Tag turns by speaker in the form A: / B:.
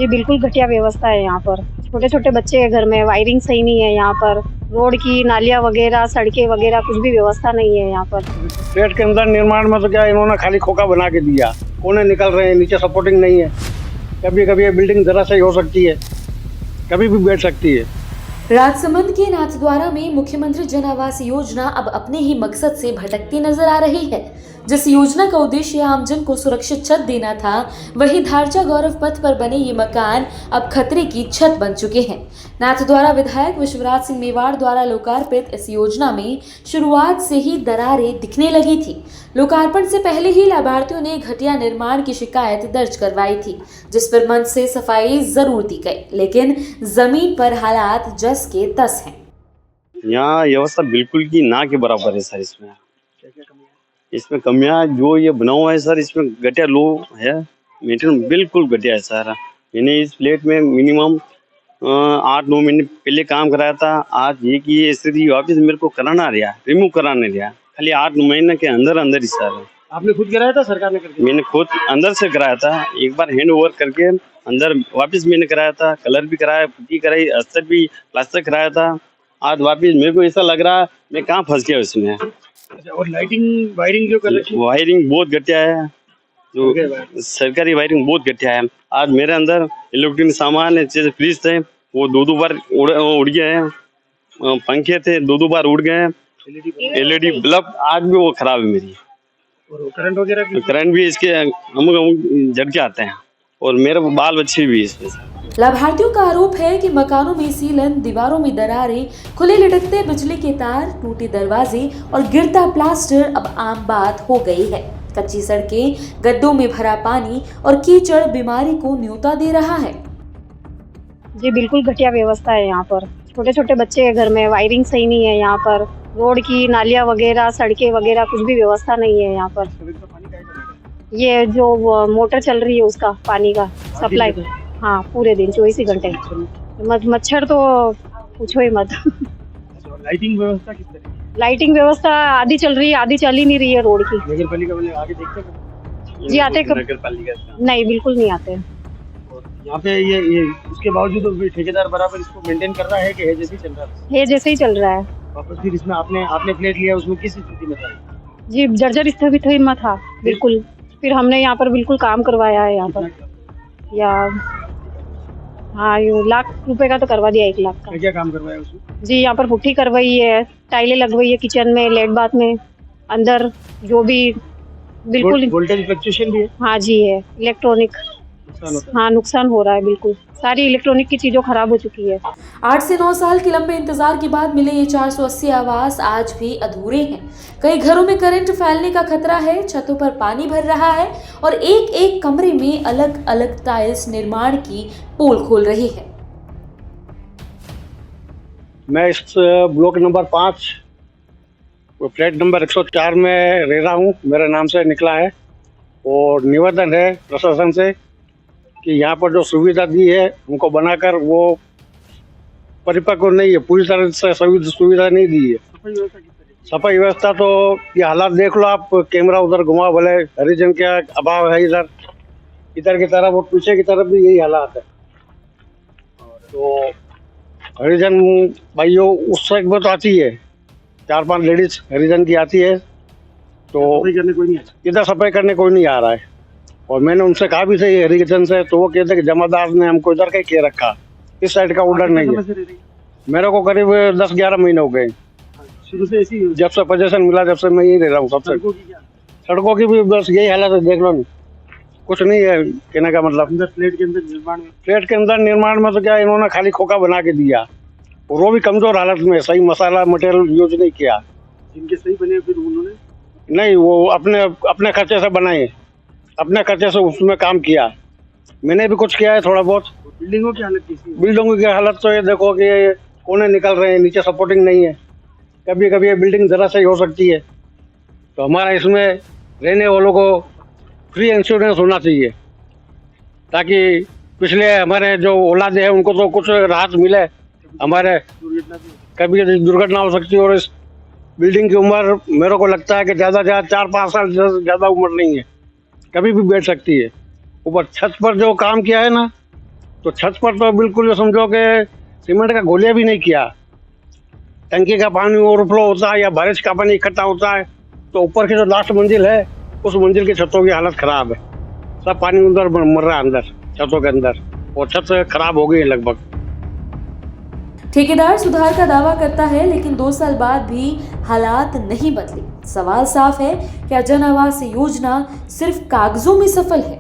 A: जी, बिल्कुल घटिया व्यवस्था है यहाँ पर। छोटे-छोटे बच्चे हैं घर में, वायरिंग सही नहीं है यहाँ पर। रोड की नालियाँ वगैरह, सड़कें वगैरह कुछ भी व्यवस्था नहीं है यहाँ पर।
B: फ्लैट के अंदर निर्माण में तो क्या इन्होंने खाली खोखा बना के दिया, कोने निकल रहे हैं, नीचे सपोर्टिंग नहीं है। कभी कभी ये बिल्डिंग जरा सही हो सकती है, कभी भी बैठ सकती है।
C: राजसमंद के नाथद्वारा में मुख्यमंत्री जन आवास योजना अब अपने ही मकसद से भटकती नजर आ रही है। जिस योजना का उद्देश्य आमजन को सुरक्षित छत देना था, वही धारचा गौरव पथ पर बने ये मकान अब खतरे की छत बन चुके हैं। नाथद्वारा विधायक विश्वराज सिंह मेवाड़ द्वारा लोकार्पित इस योजना में शुरुआत से ही दरारें दिखने लगी थी। लोकार्पण से पहले ही लाभार्थियों ने घटिया निर्माण की शिकायत दर्ज करवाई थी, जिस पर मंच से सफाई जरूर दी गई, लेकिन जमीन पर हालात जस के तस हैं।
D: यहाँ व्यवस्था बिल्कुल की ना के बराबर है सर। इसमें कमियां जो ये बना हुआ है सर, इसमें घटिया लो है, मेंटेनेंस बिल्कुल घटिया है सर। मैंने इस फ्लैट में मिनिमम 8-9 महीने पहले काम कराया था। आज ये कि ये स्थिति वापस मेरे को कराना रहा, रिमूव कराने रहा, खाली 8-9 महीने के अंदर अंदर ही सर।
B: आपने खुद कराया था, सरकार ने करके?
D: मैंने खुद अंदर से कराया था, एक बार हैंड ओवर करके अंदर वापस मैंने कराया था, कलर भी कराया, पुट्टी कराई, अस्तर भी, प्लास्टर कराया था। आज वापस मेरे को ऐसा लग रहा मैं कहाँ फंस गया उसमें।
B: और लाइटिंग वायरिंग जो कर रखी है,
D: वायरिंग बहुत घटिया है, जो सरकारी वायरिंग बहुत घटिया है। आज मेरे अंदर इलेक्ट्रॉनिक सामान है, जैसे फ्रिज थे वो 2-2 बार उड़ गए हैं, पंखे थे 2-2 बार उड़ गए हैं, LED बल्ब आज भी वो खराब है मेरी।
B: और करंट वगैरह
D: करंट भी इसके अमुक झटके आते हैं, और मेरे बाल बच्चे भी इसमें।
C: लाभार्थियों का आरोप है कि मकानों में सीलन, दीवारों में दरारें, खुले लटकते बिजली के तार, टूटे दरवाजे और गिरता प्लास्टर अब आम बात हो गई है। कच्ची सड़कें, गड्ढों में भरा पानी और कीचड़ बीमारी को न्योता दे रहा है।
A: जी, बिल्कुल घटिया व्यवस्था है यहाँ पर। छोटे-छोटे बच्चे हैं घर में, वायरिंग सही नहीं है यहाँ पर। रोड की नालियाँ वगैरह, सड़कें वगैरह कुछ भी व्यवस्था नहीं है यहाँ पर। ये जो मोटर चल रही है उसका पानी का सप्लाई, हाँ पूरे दिन 24 ही घंटे। मच्छर तो पूछो ही मत।
B: लाइटिंग व्यवस्था किस तरह?
A: लाइटिंग व्यवस्था आधी चल रही है, आधी चल ही नहीं रही है रोड की।
B: नगर पालिका वाले आगे देखते हैं?
A: जी आते कब?
D: नगर पालिका
A: नहीं, बिल्कुल नहीं आते।
B: और यहाँ पे ये उसके बावजूद ठेकेदार बराबर इसको मेंटेन कर रहा है कि है जैसे ही चल रहा है?
A: ये जैसे ही चल रहा है।
B: वापस फिर इसमें आपने फ्लैट लिया, उसमें किस स्थिति में था?
A: जी, जर्जर स्थिति में था बिल्कुल। फिर हमने यहाँ पर बिल्कुल काम करवाया है यहाँ पर, या हाँ ये लाख रुपए का तो करवा दिया, 1 लाख का।
B: क्या काम करवाया उसमें?
A: जी, यहाँ पर पुट्टी करवाई है, टाइलें लगवाई है किचन में, लेट बाथ में, अंदर जो भी बिल्कुल
B: वोल्टेज फ्लक्चुएशन भी है?
A: हाँ जी है, इलेक्ट्रॉनिक हाँ नुकसान हो रहा है बिल्कुल। सारी इलेक्ट्रॉनिक की चीजों खराब हो चुकी है।
C: 8 से 9 साल के लंबे इंतजार के बाद मिले ये 480 आवास आज भी अधूरे हैं। कई घरों में करंट फैलने का खतरा है, छतों पर पानी भर रहा है और एक एक कमरे में अलग अलग टाइल्स निर्माण की पोल खोल रही है।
B: मैं इस ब्लॉक नंबर 5 फ्लैट नंबर 104 में रह रहा हूँ। मेरे नाम से निकला है और निवेदन है प्रशासन से कि यहाँ पर जो सुविधा दी है उनको बनाकर वो परिपक्व नहीं है, पूरी तरह से सुविधा नहीं दी है। सफाई व्यवस्था तो ये हालात देख लो आप, कैमरा उधर घुमा, भले हरिजन का अभाव है, इधर की तरफ और पीछे की तरफ भी यही हालात है। तो हरिजन भाइयों उस साइड में तो आती है, 4-5 लेडीज हरिजन की आती है, तो इधर सफाई करने कोई नहीं आ रहा है। और मैंने उनसे कहा भी सही हरिजन से, तो वो कहते कि जमादार ने हमको इधर का ही किए रखा, इस साइड का ऑर्डर नहीं है। मेरे को करीब 10-11 महीने हो गए
E: शुरू से ऐसी
B: जब से पोजीशन मिला, जब से मैं यही रह रहा हूँ। सबसे सड़कों की भी बस यही हालत है, देख लो, कुछ नहीं है कहने का मतलब।
E: फ्लैट के अंदर निर्माण
B: में तो क्या इन्होंने खाली खोखा बना के दिया, और वो भी कमजोर हालत में, सही मसाला मटेरियल यूज नहीं किया।
E: जिनके सही बने फिर उन्होंने
B: नहीं, वो अपने खर्चे से बनाए, अपने खर्चे से उसमें काम किया। मैंने भी कुछ किया है थोड़ा बहुत।
E: बिल्डिंगों की हालत कैसी है?
B: बिल्डिंगों की हालत तो ये देखो कि ये कोने निकल रहे हैं, नीचे सपोर्टिंग नहीं है। कभी कभी ये बिल्डिंग जरा सही हो सकती है, तो हमारा इसमें रहने वालों को फ्री इंश्योरेंस होना चाहिए, ताकि पिछले हमारे जो औलादे हैं उनको तो कुछ राहत मिले। हमारे कभी दुर्घटना हो सकती है, और इस बिल्डिंग की उम्र मेरे को लगता है कि ज़्यादा 4-5 साल ज़्यादा उम्र नहीं है, कभी भी बैठ सकती है। ऊपर छत पर जो काम किया है ना, तो छत पर तो बिल्कुल ये समझो कि सीमेंट का गोलिया भी नहीं किया। टंकी का पानी ओवरफ्लो होता है या बारिश का पानी इकट्ठा होता है तो ऊपर की जो लास्ट मंजिल है उस मंजिल की छतों की हालत खराब है। सब पानी अंदर मर रहा है, अंदर छतों के अंदर, और छत खराब हो गई है लगभग।
C: ठेकेदार सुधार का दावा करता है, लेकिन 2 साल बाद भी हालात नहीं बदले। सवाल साफ है, क्या जन आवास योजना सिर्फ कागजों में सफल है